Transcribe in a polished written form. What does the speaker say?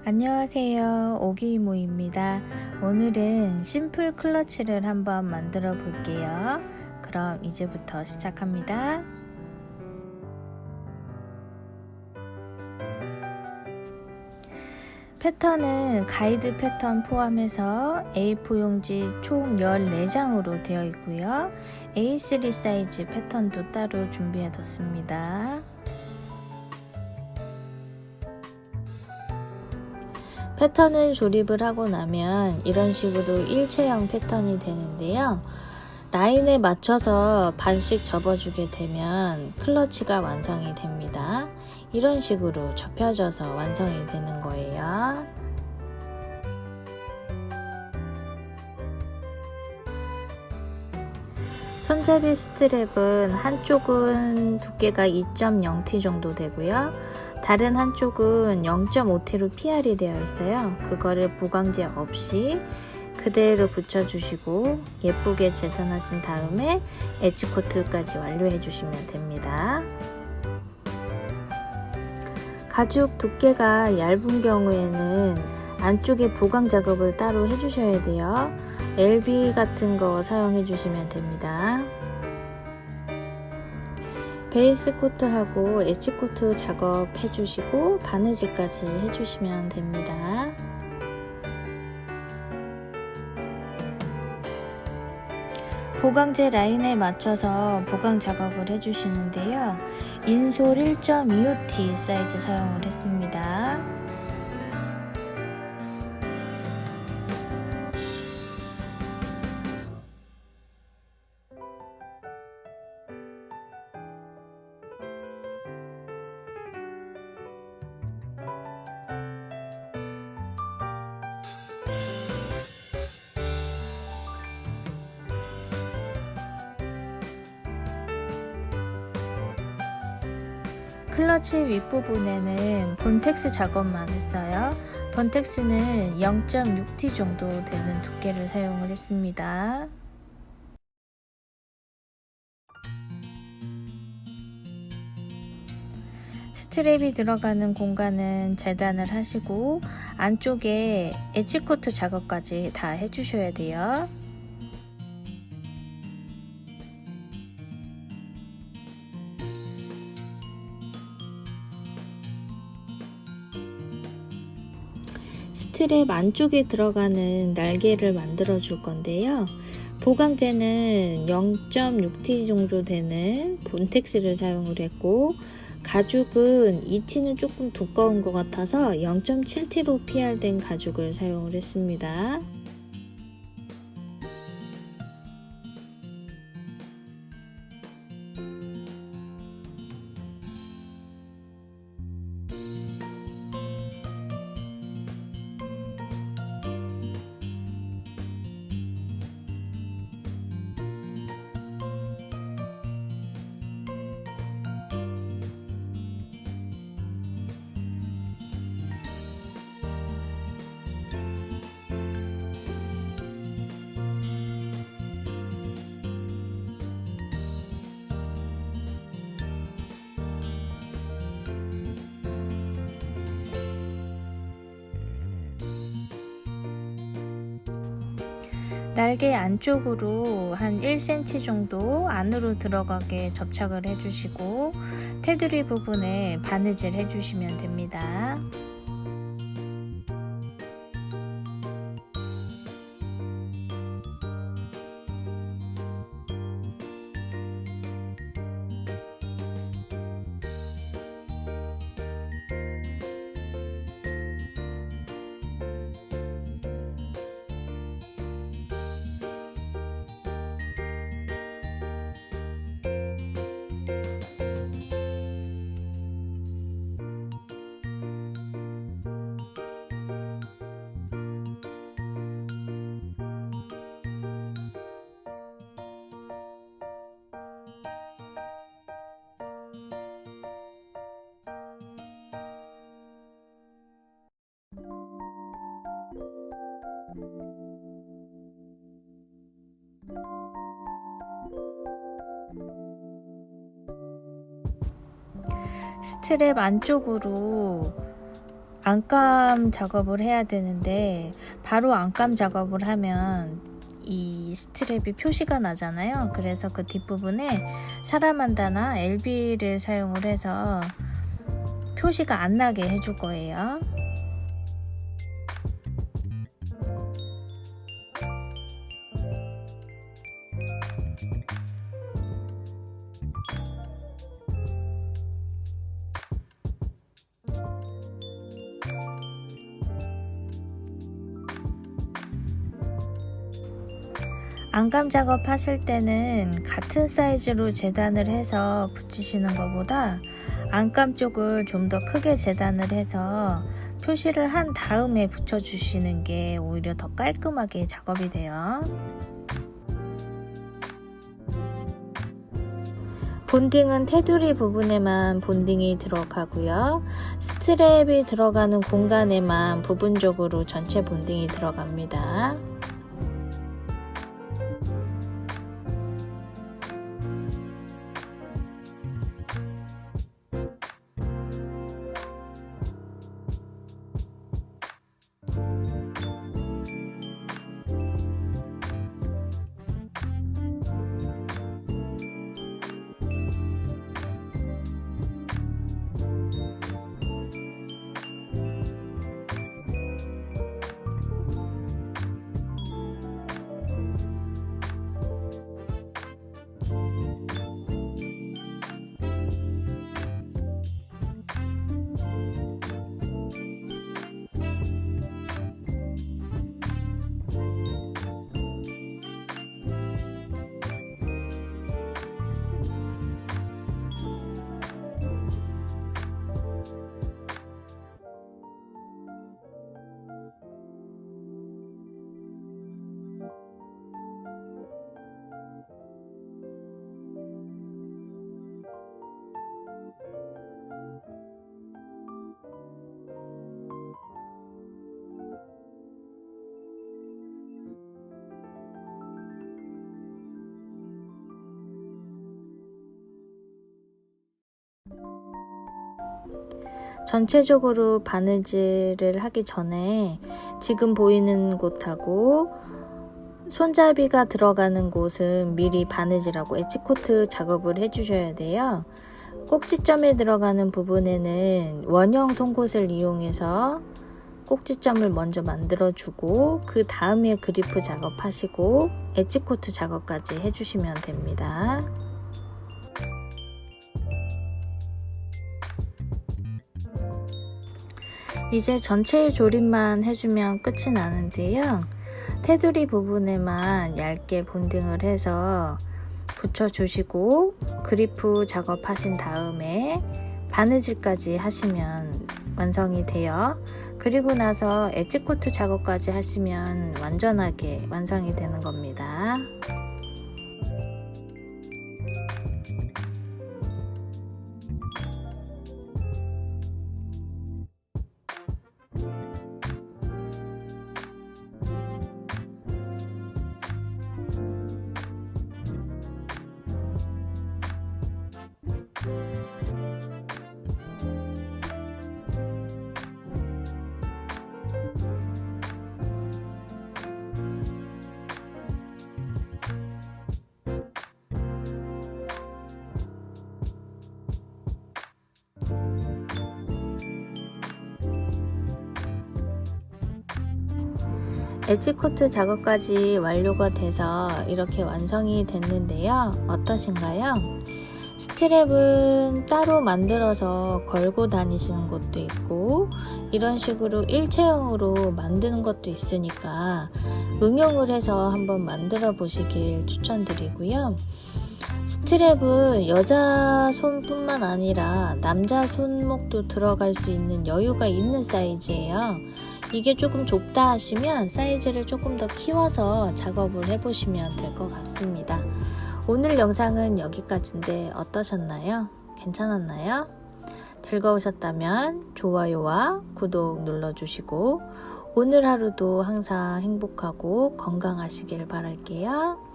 안녕하세요. 오기이모입니다. 오늘은 심플 클러치를 한번 만들어 볼게요. 그럼 이제부터 시작합니다. 패턴은 가이드 패턴 포함해서 A4 용지 총 14장으로 되어 있고요. A3 사이즈 패턴도 따로 준비해 뒀습니다. 패턴을 조립을 하고 나면 이런 식으로 일체형 패턴이 되는데요. 라인에 맞춰서 반씩 접어주게 되면 클러치가 완성이 됩니다. 이런 식으로 접혀져서 완성이 되는 거예요. 손잡이 스트랩은 한쪽은 두께가 2.0T 정도 되고요. 다른 한쪽은 0.5T로 PR이 되어 있어요. 그거를 보강제 없이 그대로 붙여주시고 예쁘게 재단하신 다음에 엣지코트까지 완료해 주시면 됩니다. 가죽 두께가 얇은 경우에는 안쪽에 보강 작업을 따로 해주셔야 돼요. LB 같은 거 사용해 주시면 됩니다. 베이스 코트하고 엣지 코트 작업해 주시고 바느질까지 해주시면 됩니다. 보강제 라인에 맞춰서 보강 작업을 해주시는데요. 인솔 1.25T 사이즈 사용을 했습니다. 클러치 윗부분에는 본텍스 작업만 했어요. 본텍스는 0.6T 정도 되는 두께를 사용을 했습니다. 스트랩이 들어가는 공간은 재단을 하시고 안쪽에 엣지코트 작업까지 다 해주셔야 돼요. 스트랩 안쪽에 들어가는 날개를 만들어 줄 건데요. 보강제는 0.6T 정도 되는 본텍스를 사용을 했고 가죽은 2T는 조금 두꺼운 것 같아서 0.7T로 PR된 가죽을 사용을 했습니다. 날개 안쪽으로 한 1cm 정도 안으로 들어가게 접착을 해주시고 테두리 부분에 바느질 해주시면 됩니다. 스트랩 안쪽으로 안감 작업을 해야 되는데 바로 안감 작업을 하면 이 스트랩이 표시가 나잖아요. 그래서 그 뒷부분에 사라만다나 LB를 사용을 해서 표시가 안 나게 해줄 거예요. 안감 작업 하실 때는 같은 사이즈로 재단을 해서 붙이시는 것보다 안감 쪽을 좀 더 크게 재단을 해서 표시를 한 다음에 붙여 주시는 게 오히려 더 깔끔하게 작업이 돼요. 본딩은 테두리 부분에만 본딩이 들어가고요. 스트랩이 들어가는 공간에만 부분적으로 전체 본딩이 들어갑니다. 전체적으로 바느질을 하기 전에 지금 보이는 곳하고 손잡이가 들어가는 곳은 미리 바느질하고 엣지코트 작업을 해주셔야 돼요. 꼭지점에 들어가는 부분에는 원형 송곳을 이용해서 꼭지점을 먼저 만들어주고 그 다음에 그리프 작업하시고 엣지코트 작업까지 해주시면 됩니다. 이제 전체 조립만 해주면 끝이 나는데요. 테두리 부분에만 얇게 본딩을 해서 붙여주시고 그리프 작업하신 다음에 바느질까지 하시면 완성이 돼요. 그리고 나서 엣지코트 작업까지 하시면 완전하게 완성이 되는 겁니다. 엣지코트 작업까지 완료가 돼서 이렇게 완성이 됐는데요. 어떠신가요? 스트랩은 따로 만들어서 걸고 다니시는 것도 있고 이런 식으로 일체형으로 만드는 것도 있으니까 응용을 해서 한번 만들어 보시길 추천드리고요. 스트랩은 여자 손뿐만 아니라 남자 손목도 들어갈 수 있는 여유가 있는 사이즈예요. 이게 조금 좁다 하시면 사이즈를 조금 더 키워서 작업을 해보시면 될 것 같습니다. 오늘 영상은 여기까지인데 어떠셨나요? 괜찮았나요? 즐거우셨다면 좋아요와 구독 눌러주시고 오늘 하루도 항상 행복하고 건강하시길 바랄게요.